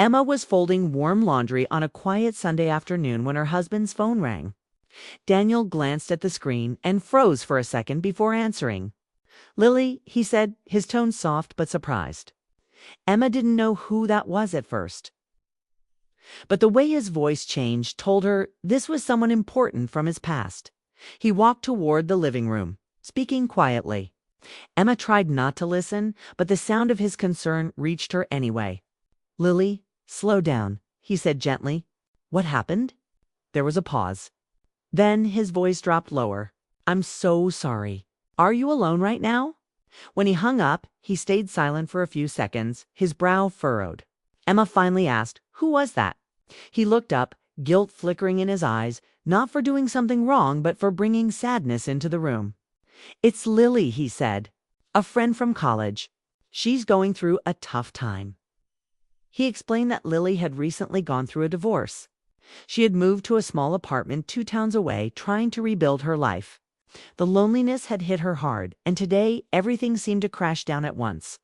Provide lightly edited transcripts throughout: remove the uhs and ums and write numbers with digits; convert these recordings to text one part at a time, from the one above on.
Emma was folding warm laundry on a quiet Sunday afternoon when her husband's phone rang. Daniel glanced at the screen and froze for a second before answering. "Lily," he said, his tone soft but surprised. Emma didn't know who that was at first, but the way his voice changed told her this was someone important from his past. He walked toward the living room, speaking quietly. Emma tried not to listen, but the sound of his concern reached her anyway. "Lily, slow down," he said gently. "What happened?" There was a pause. Then his voice dropped lower. "I'm so sorry. Are you alone right now?" When he hung up, he stayed silent for a few seconds, his brow furrowed. Emma finally asked, "Who was that?" He looked up, guilt flickering in his eyes, not for doing something wrong, but for bringing sadness into the room. "It's Lily," he said, "a friend from college. She's going through a tough time." He explained that Lily had recently gone through a divorce. She had moved to a small apartment 2 towns away, trying to rebuild her life. The loneliness had hit her hard, and today everything seemed to crash down at once.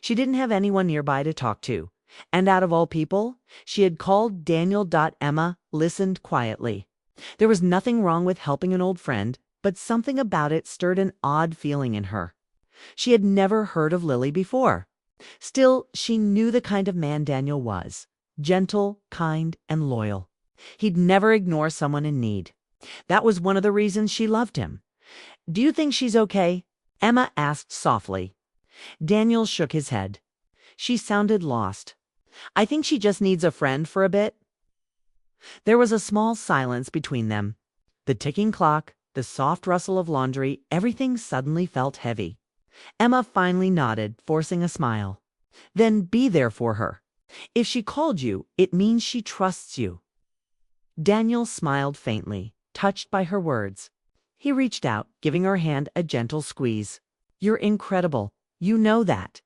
She didn't have anyone nearby to talk to, and out of all people, she had called Daniel. Emma listened quietly. There was nothing wrong with helping an old friend, but something about it stirred an odd feeling in her. She had never heard of Lily before. Still, she knew the kind of man Daniel was: gentle, kind, and loyal. He'd never ignore someone in need. That was one of the reasons she loved him. "Do you think she's okay?" Emma asked softly. Daniel shook his head. She sounded lost. "I think she just needs a friend for a bit." There was a small silence between them. The ticking clock, the soft rustle of laundry, everything suddenly felt heavy. Emma finally nodded, forcing a smile. "Then be there for her. If she called you, it means she trusts you." Daniel smiled faintly, touched by her words. He reached out, giving her hand a gentle squeeze. "You're incredible. You know that."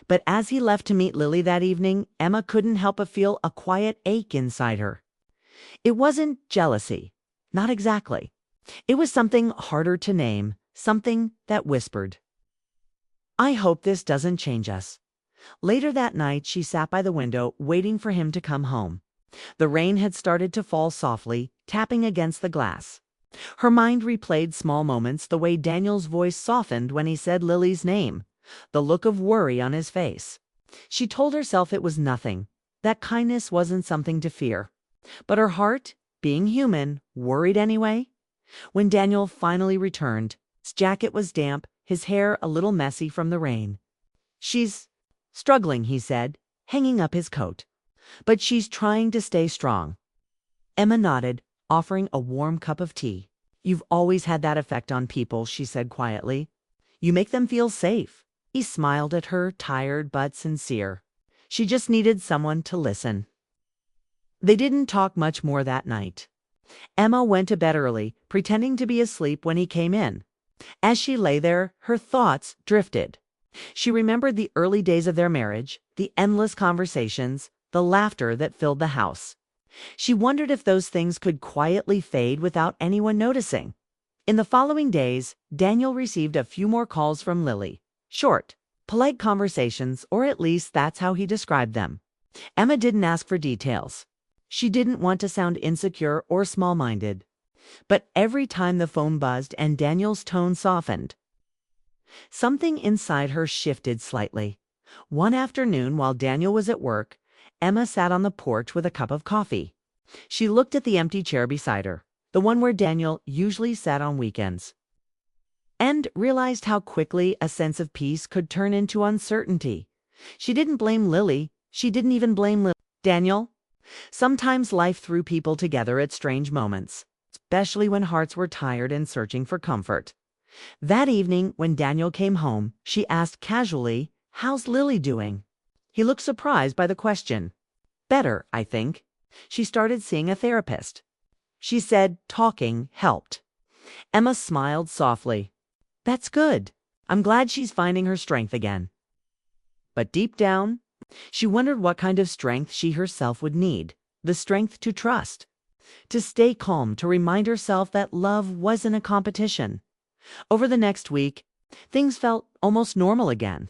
But as he left to meet Lily that evening, Emma couldn't help but feel a quiet ache inside her. It wasn't jealousy. Not exactly. It was something harder to name, something that whispered, "I hope this doesn't change us." Later that night, she sat by the window, waiting for him to come home. The rain had started to fall softly, tapping against the glass. Her mind replayed small moments, the way Daniel's voice softened when he said Lily's name, the look of worry on his face. She told herself it was nothing, that kindness wasn't something to fear. But her heart, being human, worried anyway. When Daniel finally returned, his jacket was damp, his hair a little messy from the rain. "She's struggling," he said, hanging up his coat. "But she's trying to stay strong." Emma nodded, offering a warm cup of tea. "You've always had that effect on people," she said quietly. "You make them feel safe." He smiled at her, tired but sincere. She just needed someone to listen. They didn't talk much more that night. Emma went to bed early, pretending to be asleep when he came in. As she lay there, her thoughts drifted. She remembered the early days of their marriage, the endless conversations, the laughter that filled the house. She wondered if those things could quietly fade without anyone noticing. In the following days, Daniel received a few more calls from Lily. Short, polite conversations, or at least that's how he described them. Emma didn't ask for details. She didn't want to sound insecure or small-minded. But every time the phone buzzed and Daniel's tone softened, something inside her shifted slightly. One afternoon, while Daniel was at work, Emma sat on the porch with a cup of coffee. She looked at the empty chair beside her, the one where Daniel usually sat on weekends, and realized how quickly a sense of peace could turn into uncertainty. She didn't blame Lily. She didn't even blame Daniel. Sometimes life threw people together at strange moments, especially when hearts were tired and searching for comfort. That evening, when Daniel came home, she asked casually, "How's Lily doing?" He looked surprised by the question. "Better, I think. She started seeing a therapist." She said talking helped. Emma smiled softly. "That's good. I'm glad she's finding her strength again." But deep down, she wondered what kind of strength she herself would need. The strength to trust, to stay calm, to remind herself that love wasn't a competition. Over the next week, things felt almost normal again.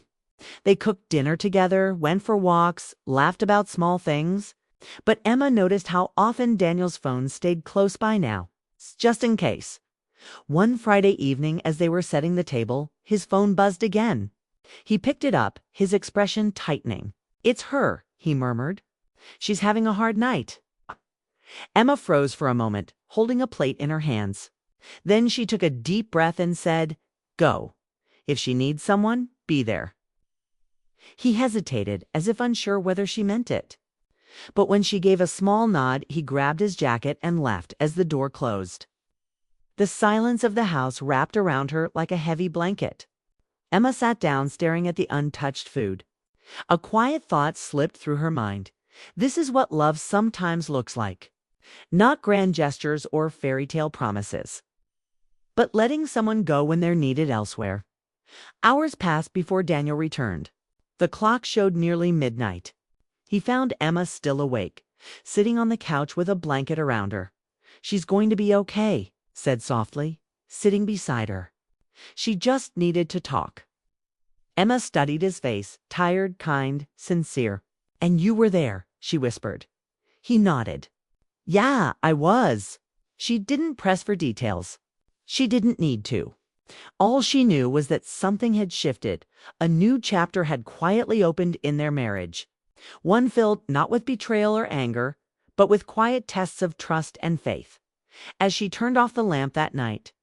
They cooked dinner together, went for walks, laughed about small things. But Emma noticed how often Daniel's phone stayed close by now, just in case. One Friday evening, as they were setting the table, his phone buzzed again. He picked it up, his expression tightening. "It's her," he murmured. "She's having a hard night." Emma froze for a moment, holding a plate in her hands. Then she took a deep breath and said, "Go. If she needs someone, be there." He hesitated, as if unsure whether she meant it. But when she gave a small nod, he grabbed his jacket and left as the door closed. The silence of the house wrapped around her like a heavy blanket. Emma sat down, staring at the untouched food. A quiet thought slipped through her mind. This is what love sometimes looks like. Not grand gestures or fairy tale promises, but letting someone go when they're needed elsewhere. Hours passed before Daniel returned. The clock showed nearly midnight. He found Emma still awake, sitting on the couch with a blanket around her. "She's going to be okay," said softly, sitting beside her. She just needed to talk. Emma studied his face, tired, kind, sincere. "And you were there," she whispered. He nodded. "Yeah, I was." She didn't press for details. She didn't need to. All she knew was that something had shifted. A new chapter had quietly opened in their marriage. One filled not with betrayal or anger, but with quiet tests of trust and faith. As she turned off the lamp that night,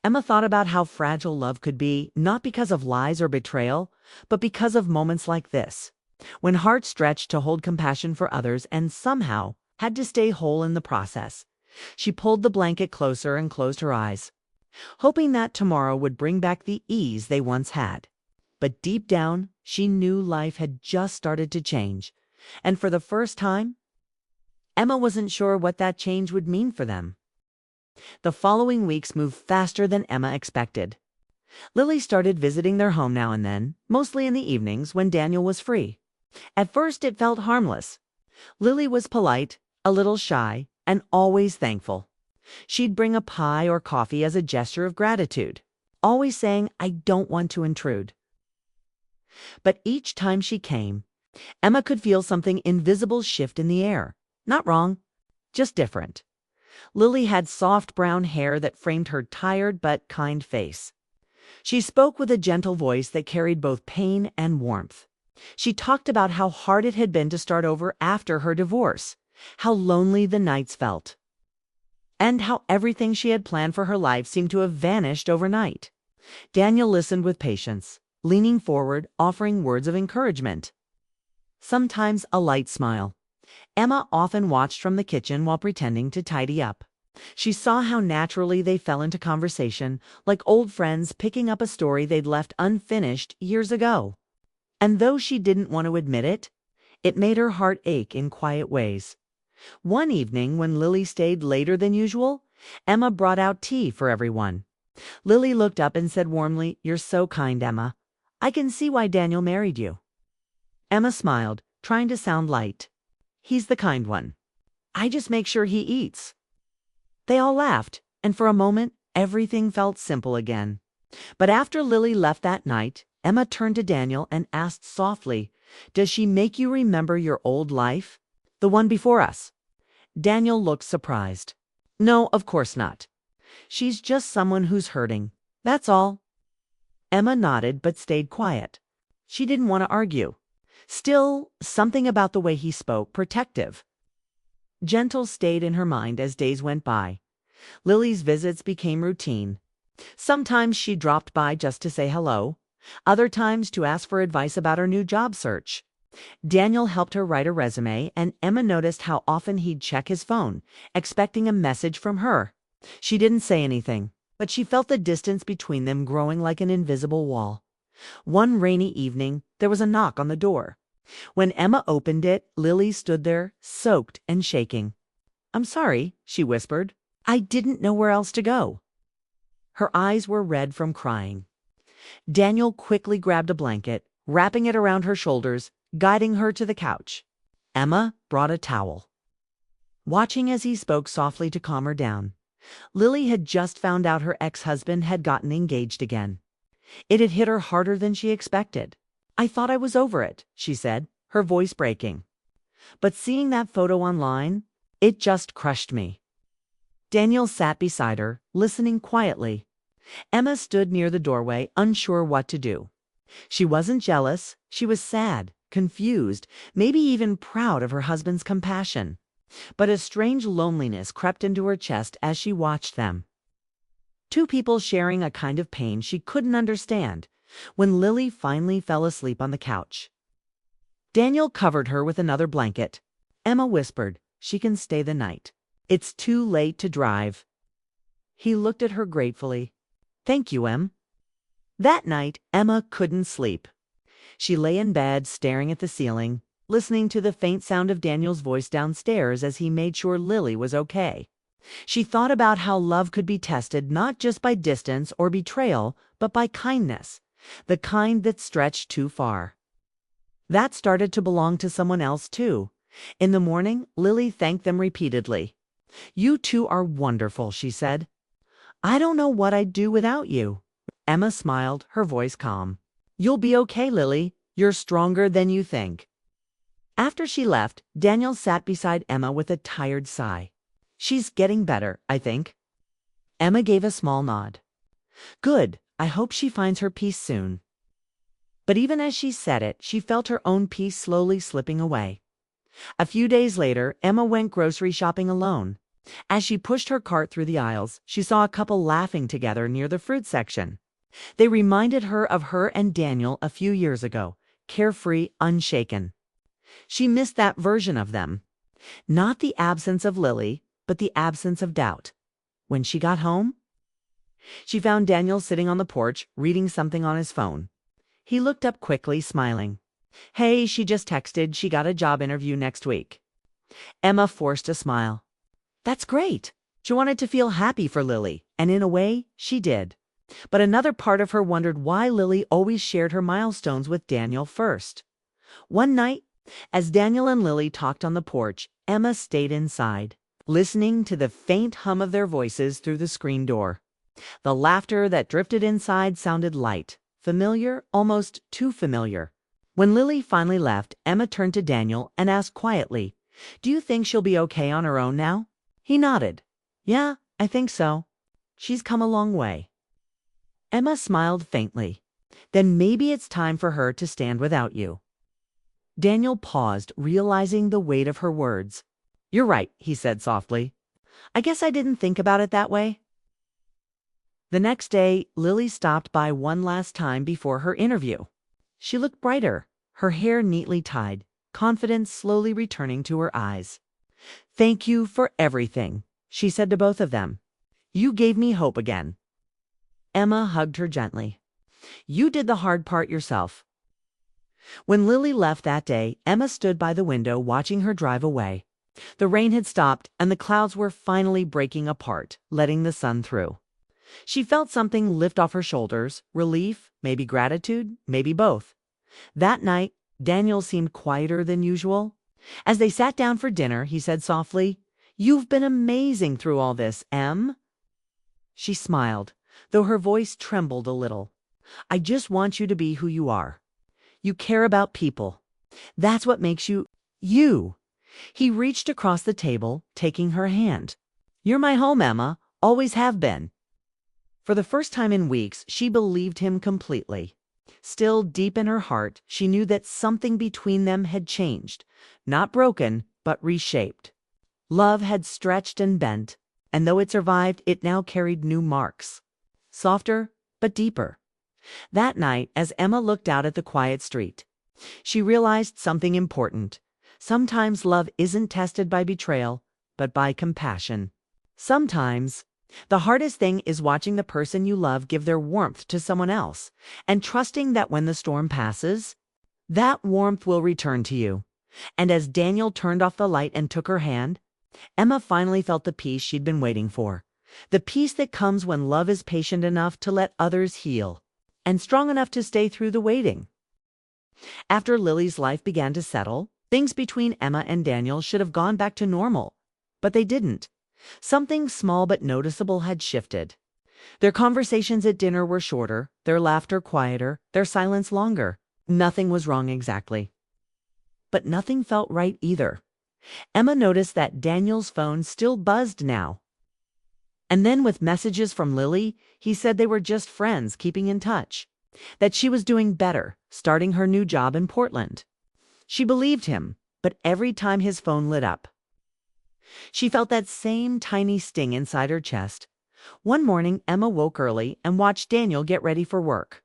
Emma thought about how fragile love could be, not because of lies or betrayal, but because of moments like this, when hearts stretched to hold compassion for others and somehow had to stay whole in the process. She pulled the blanket closer and closed her eyes, hoping that tomorrow would bring back the ease they once had. But deep down, she knew life had just started to change, and for the first time, Emma wasn't sure what that change would mean for them. The following weeks moved faster than Emma expected. Lily started visiting their home now and then, mostly in the evenings when Daniel was free. At first it felt harmless. Lily was polite, a little shy, and always thankful. She'd bring a pie or coffee as a gesture of gratitude, always saying, "I don't want to intrude." But each time she came, Emma could feel something invisible shift in the air. Not wrong, just different. Lily had soft brown hair that framed her tired but kind face. She spoke with a gentle voice that carried both pain and warmth. She talked about how hard it had been to start over after her divorce, how lonely the nights felt, and how everything she had planned for her life seemed to have vanished overnight. Daniel listened with patience, leaning forward, offering words of encouragement. Sometimes a light smile. Emma often watched from the kitchen while pretending to tidy up. She saw how naturally they fell into conversation, like old friends picking up a story they'd left unfinished years ago. And though she didn't want to admit it, it made her heart ache in quiet ways. One evening, when Lily stayed later than usual, Emma brought out tea for everyone. Lily looked up and said warmly, "You're so kind, Emma. I can see why Daniel married you." Emma smiled, trying to sound light. "He's the kind one. I just make sure he eats." They all laughed, and for a moment, everything felt simple again. But after Lily left that night, Emma turned to Daniel and asked softly, "Does she make you remember your old life? The one before us?" Daniel looked surprised. "No, of course not. She's just someone who's hurting. That's all." Emma nodded but stayed quiet. She didn't want to argue. Still, something about the way he spoke, protective, gentle, stayed in her mind as days went by. Lily's visits became routine. Sometimes she dropped by just to say hello, other times to ask for advice about her new job search. Daniel helped her write a resume, and Emma noticed how often he'd check his phone, expecting a message from her. She didn't say anything, but she felt the distance between them growing like an invisible wall. One rainy evening, there was a knock on the door. When Emma opened it, Lily stood there, soaked and shaking. "I'm sorry," she whispered. "I didn't know where else to go." Her eyes were red from crying. Daniel quickly grabbed a blanket, wrapping it around her shoulders, guiding her to the couch. Emma brought a towel, watching as he spoke softly to calm her down. Lily had just found out her ex-husband had gotten engaged again. It had hit her harder than she expected. I thought I was over it, she said, her voice breaking. But seeing that photo online, it just crushed me. Daniel sat beside her, listening quietly. Emma stood near the doorway, unsure what to do. She wasn't jealous, she was sad, confused, maybe even proud of her husband's compassion. But a strange loneliness crept into her chest as she watched them. Two people sharing a kind of pain she couldn't understand. When Lily finally fell asleep on the couch, Daniel covered her with another blanket. Emma whispered, "She can stay the night. It's too late to drive." He looked at her gratefully. "Thank you, Em." That night, Emma couldn't sleep. She lay in bed, staring at the ceiling, listening to the faint sound of Daniel's voice downstairs as he made sure Lily was okay. She thought about how love could be tested not just by distance or betrayal, but by kindness, the kind that stretched too far. That started to belong to someone else, too. In the morning, Lily thanked them repeatedly. "You two are wonderful," she said. "I don't know what I'd do without you." Emma smiled, her voice calm. "You'll be okay, Lily. You're stronger than you think." After she left, Daniel sat beside Emma with a tired sigh. "She's getting better, I think." Emma gave a small nod. "Good. I hope she finds her peace soon." But even as she said it, she felt her own peace slowly slipping away. A few days later, Emma went grocery shopping alone. As she pushed her cart through the aisles, she saw a couple laughing together near the fruit section. They reminded her of her and Daniel a few years ago, carefree, unshaken. She missed that version of them. Not the absence of Lily, but the absence of doubt. When she got home, she found Daniel sitting on the porch, reading something on his phone. He looked up quickly, smiling. "Hey, she just texted she got a job interview next week." Emma forced a smile. "That's great." She wanted to feel happy for Lily, and in a way, she did. But another part of her wondered why Lily always shared her milestones with Daniel first. One night, as Daniel and Lily talked on the porch, Emma stayed inside, listening to the faint hum of their voices through the screen door. The laughter that drifted inside sounded light, familiar, almost too familiar. When Lily finally left, Emma turned to Daniel and asked quietly, "Do you think she'll be okay on her own now?" He nodded. "Yeah, I think so. She's come a long way." Emma smiled faintly. "Then maybe it's time for her to stand without you." Daniel paused, realizing the weight of her words. "You're right," he said softly. "I guess I didn't think about it that way." The next day, Lily stopped by one last time before her interview. She looked brighter, her hair neatly tied, confidence slowly returning to her eyes. "Thank you for everything," she said to both of them. "You gave me hope again." Emma hugged her gently. "You did the hard part yourself." When Lily left that day, Emma stood by the window watching her drive away. The rain had stopped and the clouds were finally breaking apart, letting the sun through. She felt something lift off her shoulders, relief, maybe gratitude, maybe both. That night, Daniel seemed quieter than usual. As they sat down for dinner, he said softly, "You've been amazing through all this, Em." She smiled, though her voice trembled a little. "I just want you to be who you are. You care about people. That's what makes you, you." He reached across the table, taking her hand. "You're my home, Emma. Always have been." For the first time in weeks, she believed him completely. Still, deep in her heart, she knew that something between them had changed. Not broken, but reshaped. Love had stretched and bent, and though it survived, it now carried new marks. Softer, but deeper. That night, as Emma looked out at the quiet street, she realized something important. Sometimes love isn't tested by betrayal, but by compassion. Sometimes the hardest thing is watching the person you love give their warmth to someone else, and trusting that when the storm passes, that warmth will return to you. And as Daniel turned off the light and took her hand, Emma finally felt the peace she'd been waiting for. The peace that comes when love is patient enough to let others heal, and strong enough to stay through the waiting. After Lily's life began to settle, things between Emma and Daniel should have gone back to normal, but they didn't. Something small but noticeable had shifted. Their conversations at dinner were shorter, their laughter quieter, their silence longer. Nothing was wrong exactly. But nothing felt right either. Emma noticed that Daniel's phone still buzzed now. And then with messages from Lily, he said they were just friends keeping in touch. That she was doing better, starting her new job in Portland. She believed him, but every time his phone lit up, she felt that same tiny sting inside her chest. One morning, Emma woke early and watched Daniel get ready for work.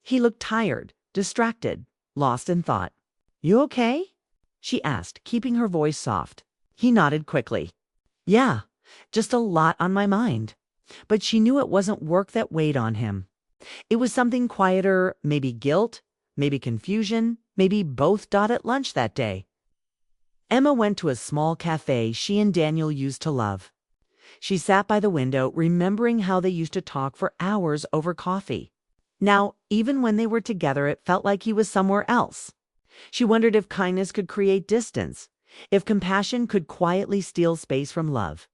He looked tired, distracted, lost in thought. "You okay?" she asked, keeping her voice soft. He nodded quickly. "Yeah, just a lot on my mind." But she knew it wasn't work that weighed on him. It was something quieter, maybe guilt, maybe confusion, maybe both. At lunch that day, Emma went to a small cafe she and Daniel used to love. She sat by the window, remembering how they used to talk for hours over coffee. Now, even when they were together, it felt like he was somewhere else. She wondered if kindness could create distance, if compassion could quietly steal space from love.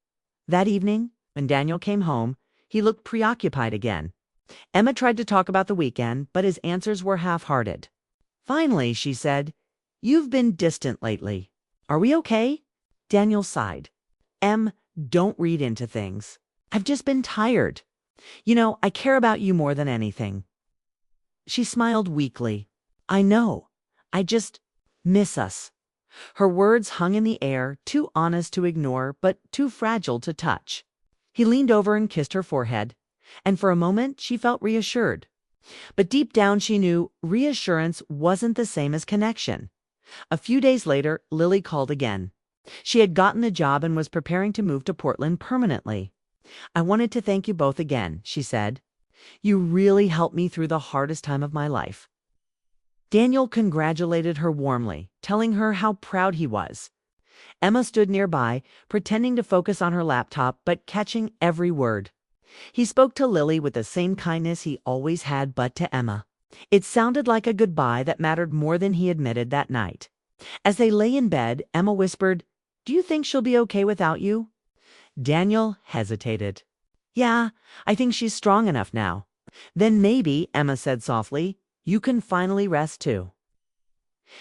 That evening, when Daniel came home, he looked preoccupied again. Emma tried to talk about the weekend, but his answers were half-hearted. Finally, she said, "You've been distant lately. Are we okay?" Daniel sighed. Don't read into things. I've just been tired. I care about you more than anything." She smiled weakly. "I know. I just miss us." Her words hung in the air, too honest to ignore, but too fragile to touch. He leaned over and kissed her forehead, and for a moment she felt reassured. But deep down she knew reassurance wasn't the same as connection. A few days later, Lily called again. She had gotten the job and was preparing to move to Portland permanently. "I wanted to thank you both again," she said. "You really helped me through the hardest time of my life." Daniel congratulated her warmly, telling her how proud he was. Emma stood nearby, pretending to focus on her laptop, but catching every word. He spoke to Lily with the same kindness he always had, but to Emma, it sounded like a goodbye that mattered more than he admitted that night. As they lay in bed, Emma whispered, "Do you think she'll be okay without you?" Daniel hesitated. "Yeah, I think she's strong enough now." "Then maybe," Emma said softly, "you can finally rest too."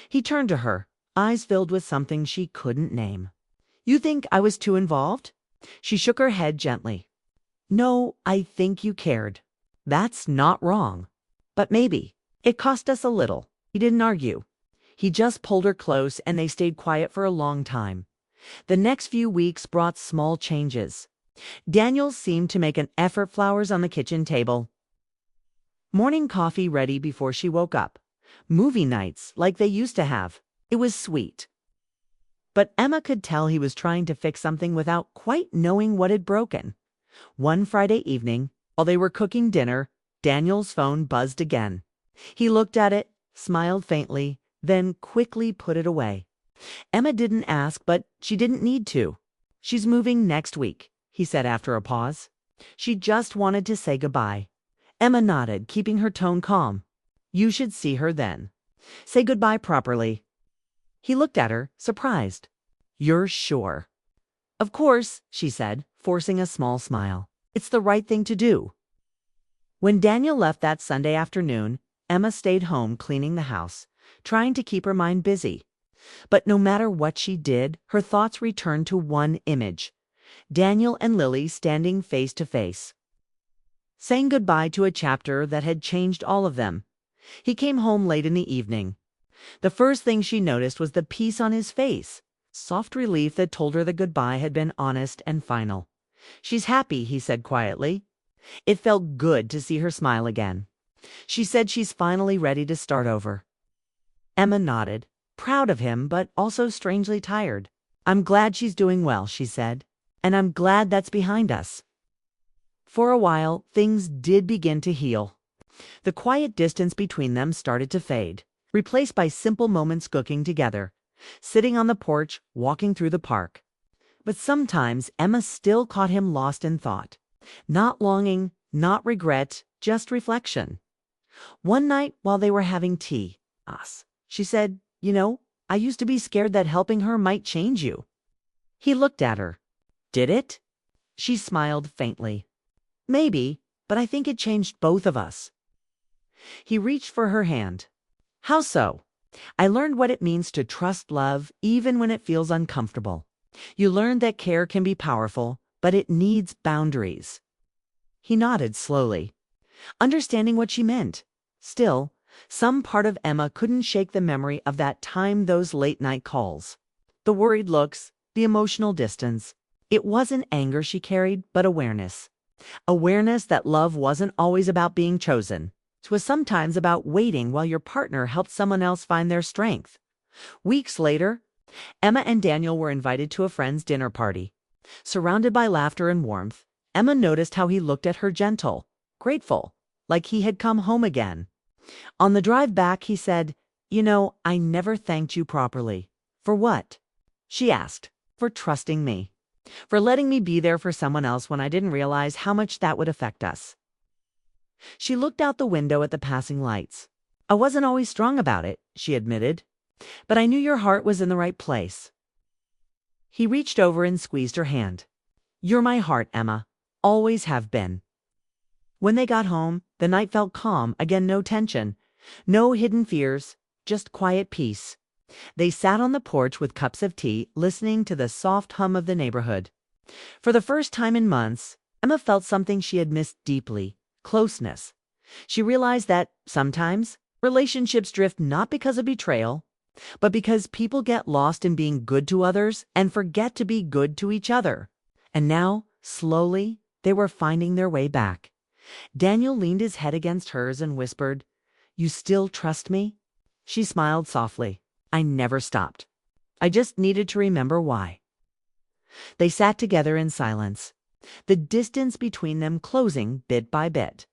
He turned to her, eyes filled with something she couldn't name. "You think I was too involved?" She shook her head gently. "No, I think you cared. That's not wrong. But maybe it cost us a little." He didn't argue. He just pulled her close, and they stayed quiet for a long time. The next few weeks brought small changes. Daniel seemed to make an effort. Flowers on the kitchen table. Morning coffee ready before she woke up. Movie nights like they used to have. It was sweet. But Emma could tell he was trying to fix something without quite knowing what had broken. One Friday evening, while they were cooking dinner, Daniel's phone buzzed again. He looked at it, smiled faintly, then quickly put it away. Emma didn't ask, but she didn't need to. "She's moving next week," he said after a pause. "She just wanted to say goodbye." Emma nodded, keeping her tone calm. "You should see her then. Say goodbye properly." He looked at her, surprised. "You're sure?" "Of course," she said, forcing a small smile. "It's the right thing to do." When Daniel left that Sunday afternoon, Emma stayed home cleaning the house, trying to keep her mind busy. But no matter what she did, her thoughts returned to one image: Daniel and Lily standing face to face, saying goodbye to a chapter that had changed all of them. He came home late in the evening. The first thing she noticed was the peace on his face, soft relief that told her the goodbye had been honest and final. "She's happy," he said quietly. It felt good to see her smile again. She said she's finally ready to start over. Emma nodded, proud of him, but also strangely tired. "I'm glad she's doing well," she said, "and I'm glad that's behind us." For a while, things did begin to heal. The quiet distance between them started to fade, replaced by simple moments cooking together, sitting on the porch, walking through the park. But sometimes Emma still caught him lost in thought. Not longing, not regret, just reflection. One night while they were having tea, she said, "I used to be scared that helping her might change you." He looked at her. "Did it?" She smiled faintly. "Maybe, but I think it changed both of us." He reached for her hand. How so? I learned what it means to trust love even when it feels uncomfortable. You learned that care can be powerful, but it needs boundaries. He nodded slowly, understanding what she meant. Still, some part of Emma couldn't shake the memory of that time, those late-night calls. The worried looks, the emotional distance. It wasn't anger she carried, but awareness. Awareness that love wasn't always about being chosen. It was sometimes about waiting while your partner helped someone else find their strength. Weeks later, Emma and Daniel were invited to a friend's dinner party. Surrounded by laughter and warmth, Emma noticed how he looked at her, gentle, grateful, like he had come home again. On the drive back, he said, "You know, I never thanked you properly." "For what?" she asked. "For trusting me. For letting me be there for someone else when I didn't realize how much that would affect us." She looked out the window at the passing lights. "I wasn't always strong about it," she admitted, "but I knew your heart was in the right place." He reached over and squeezed her hand. "You're my heart, Emma. Always have been." When they got home, the night felt calm, again no tension, no hidden fears, just quiet peace. They sat on the porch with cups of tea, listening to the soft hum of the neighborhood. For the first time in months, Emma felt something she had missed deeply: closeness. She realized that, sometimes, relationships drift not because of betrayal, but because people get lost in being good to others and forget to be good to each other. And now, slowly, they were finding their way back. Daniel leaned his head against hers and whispered, "You still trust me?" She smiled softly. "I never stopped. I just needed to remember why." They sat together in silence, the distance between them closing bit by bit,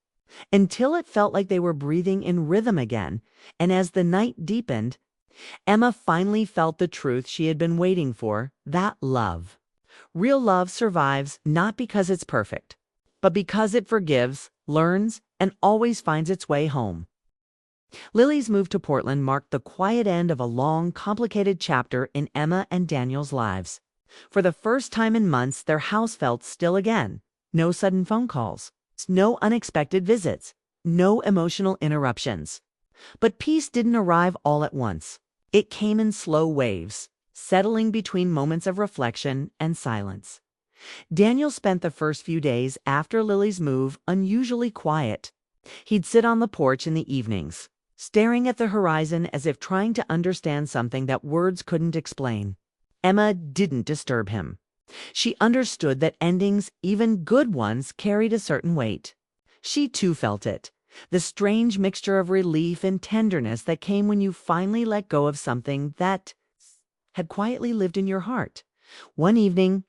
until it felt like they were breathing in rhythm again. And as the night deepened, Emma finally felt the truth she had been waiting for, that love. Real love survives not because it's perfect, but because it forgives, learns, and always finds its way home. Lily's move to Portland marked the quiet end of a long, complicated chapter in Emma and Daniel's lives. For the first time in months, their house felt still again. No sudden phone calls, no unexpected visits, no emotional interruptions. But peace didn't arrive all at once. It came in slow waves, settling between moments of reflection and silence. Daniel spent the first few days after Lily's move unusually quiet. He'd sit on the porch in the evenings, staring at the horizon as if trying to understand something that words couldn't explain. Emma didn't disturb him. She understood that endings, even good ones, carried a certain weight. She too felt it, the strange mixture of relief and tenderness that came when you finally let go of something that had quietly lived in your heart. One evening,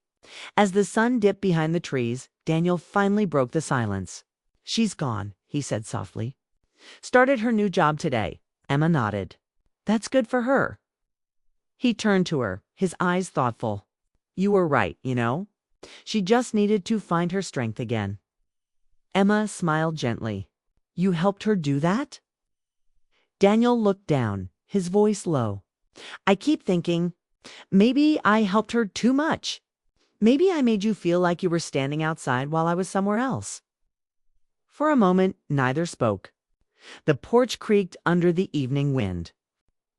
as the sun dipped behind the trees, Daniel finally broke the silence. "She's gone," he said softly. "Started her new job today." Emma nodded. "That's good for her." He turned to her, his eyes thoughtful. "You were right, you know. She just needed to find her strength again." Emma smiled gently. "You helped her do that?" Daniel looked down, his voice low. "I keep thinking, maybe I helped her too much. Maybe I made you feel like you were standing outside while I was somewhere else." For a moment, neither spoke. The porch creaked under the evening wind.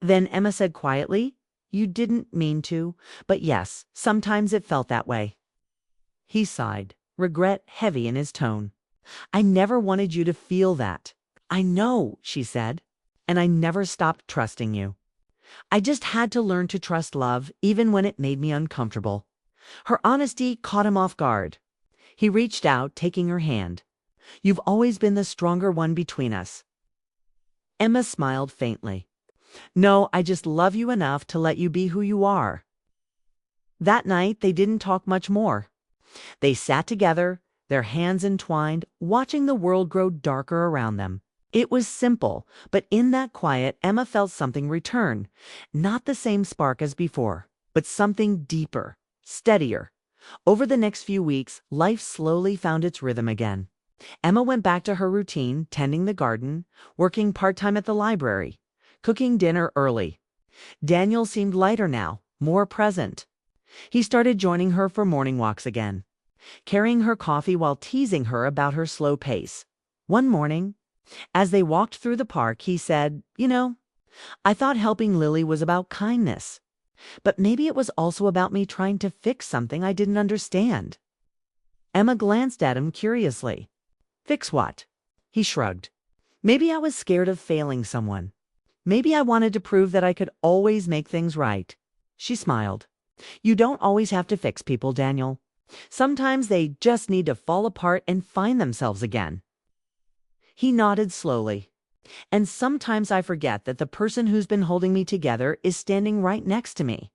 Then Emma said quietly, "You didn't mean to, but yes, sometimes it felt that way." He sighed, regret heavy in his tone. "I never wanted you to feel that." "I know," she said, "and I never stopped trusting you. I just had to learn to trust love even when it made me uncomfortable." Her honesty caught him off guard. He reached out, taking her hand. "You've always been the stronger one between us." Emma smiled faintly. "No, I just love you enough to let you be who you are." That night, they didn't talk much more. They sat together, their hands entwined, watching the world grow darker around them. It was simple, but in that quiet, Emma felt something return. Not the same spark as before, but something deeper, steadier. Over the next few weeks, life slowly found its rhythm again. Emma went back to her routine, tending the garden, working part-time at the library, cooking dinner early. Daniel seemed lighter now, more present. He started joining her for morning walks again, carrying her coffee while teasing her about her slow pace. One morning, as they walked through the park, he said, "You know, I thought helping Lily was about kindness, but maybe it was also about me trying to fix something I didn't understand. Emma glanced at him curiously. Fix what? He shrugged. Maybe I was scared of failing someone. Maybe I wanted to prove that I could always make things right. She smiled. You don't always have to fix people, Daniel. Sometimes they just need to fall apart and find themselves again. He nodded slowly. And sometimes I forget that the person who's been holding me together is standing right next to me.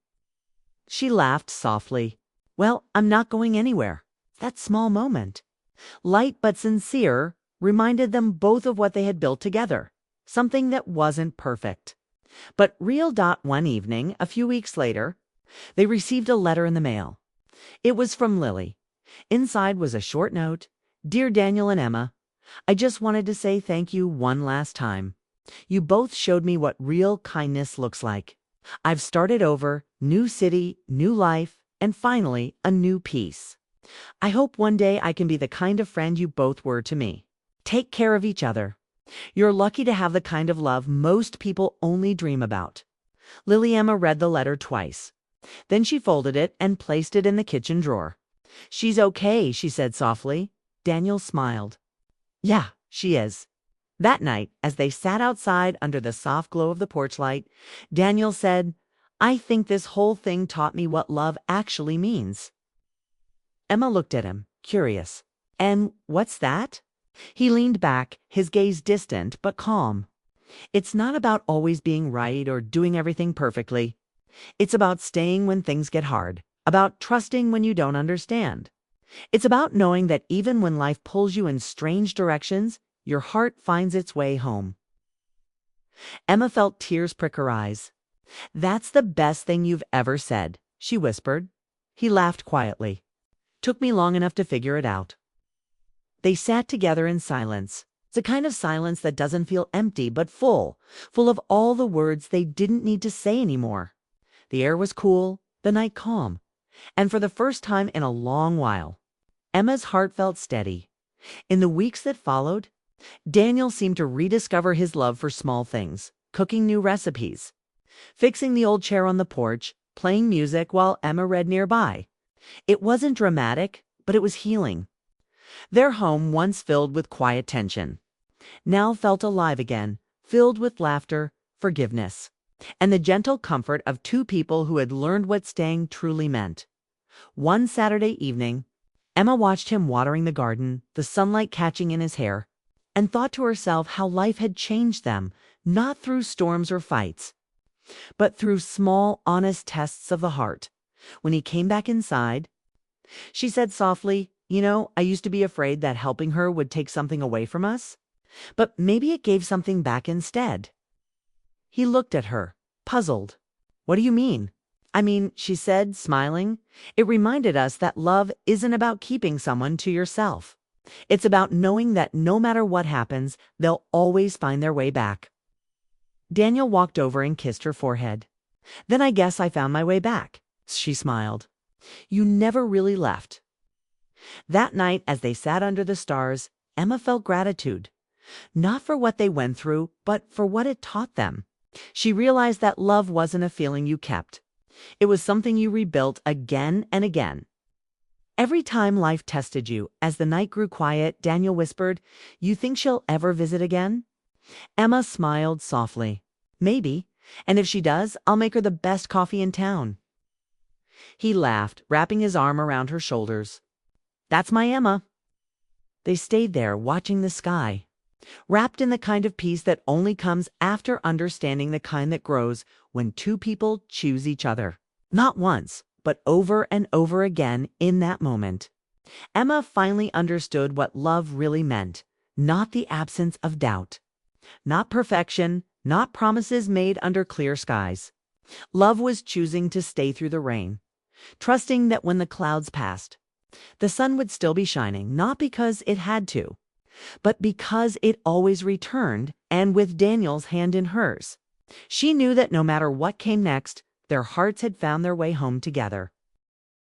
She laughed softly. Well, I'm not going anywhere. That small moment, light but sincere, reminded them both of what they had built together, something that wasn't perfect, but real. One evening, a few weeks later, they received a letter in the mail. It was from Lily. Inside was a short note. Dear Daniel and Emma, I just wanted to say thank you one last time. You both showed me what real kindness looks like. I've started over, new city, new life, and finally, a new peace. I hope one day I can be the kind of friend you both were to me. Take care of each other. You're lucky to have the kind of love most people only dream about. Lily Emma read the letter twice. Then she folded it and placed it in the kitchen drawer. She's okay, she said softly. Daniel smiled. Yeah, she is. That night, as they sat outside under the soft glow of the porch light, Daniel said, I think this whole thing taught me what love actually means. Emma looked at him, curious. And what's that? He leaned back, his gaze distant but calm. It's not about always being right or doing everything perfectly. It's about staying when things get hard, about trusting when you don't understand. It's about knowing that even when life pulls you in strange directions, your heart finds its way home. Emma felt tears prick her eyes. That's the best thing you've ever said, she whispered. He laughed quietly. Took me long enough to figure it out. They sat together in silence. It's a kind of silence that doesn't feel empty but full of all the words they didn't need to say anymore. The air was cool, the night calm, and for the first time in a long while, Emma's heart felt steady. In the weeks that followed, Daniel seemed to rediscover his love for small things, cooking new recipes, fixing the old chair on the porch, playing music while Emma read nearby. It wasn't dramatic, but it was healing. Their home, once filled with quiet tension, now felt alive again, filled with laughter, forgiveness, and the gentle comfort of two people who had learned what staying truly meant. One Saturday evening, Emma watched him watering the garden, the sunlight catching in his hair, and thought to herself how life had changed them, not through storms or fights, but through small, honest tests of the heart. When he came back inside, she said softly, I used to be afraid that helping her would take something away from us, but maybe it gave something back instead. He looked at her, puzzled. What do you mean? I mean, she said, smiling, it reminded us that love isn't about keeping someone to yourself. It's about knowing that no matter what happens, they'll always find their way back. Daniel walked over and kissed her forehead. Then I guess I found my way back, she smiled. You never really left. That night, as they sat under the stars, Emma felt gratitude, not for what they went through, but for what it taught them. She realized that love wasn't a feeling you kept. It was something you rebuilt again and again. Every time life tested you, as the night grew quiet, Daniel whispered, You think she'll ever visit again? Emma smiled softly. Maybe, and if she does, I'll make her the best coffee in town. He laughed, wrapping his arm around her shoulders. That's my Emma. They stayed there, watching the sky, wrapped in the kind of peace that only comes after understanding the kind that grows when two people choose each other. Not once, but over and over again in that moment. Emma finally understood what love really meant, not the absence of doubt, not perfection, not promises made under clear skies. Love was choosing to stay through the rain, trusting that when the clouds passed, the sun would still be shining, not because it had to, but because it always returned, and with Daniel's hand in hers. She knew that no matter what came next, their hearts had found their way home together.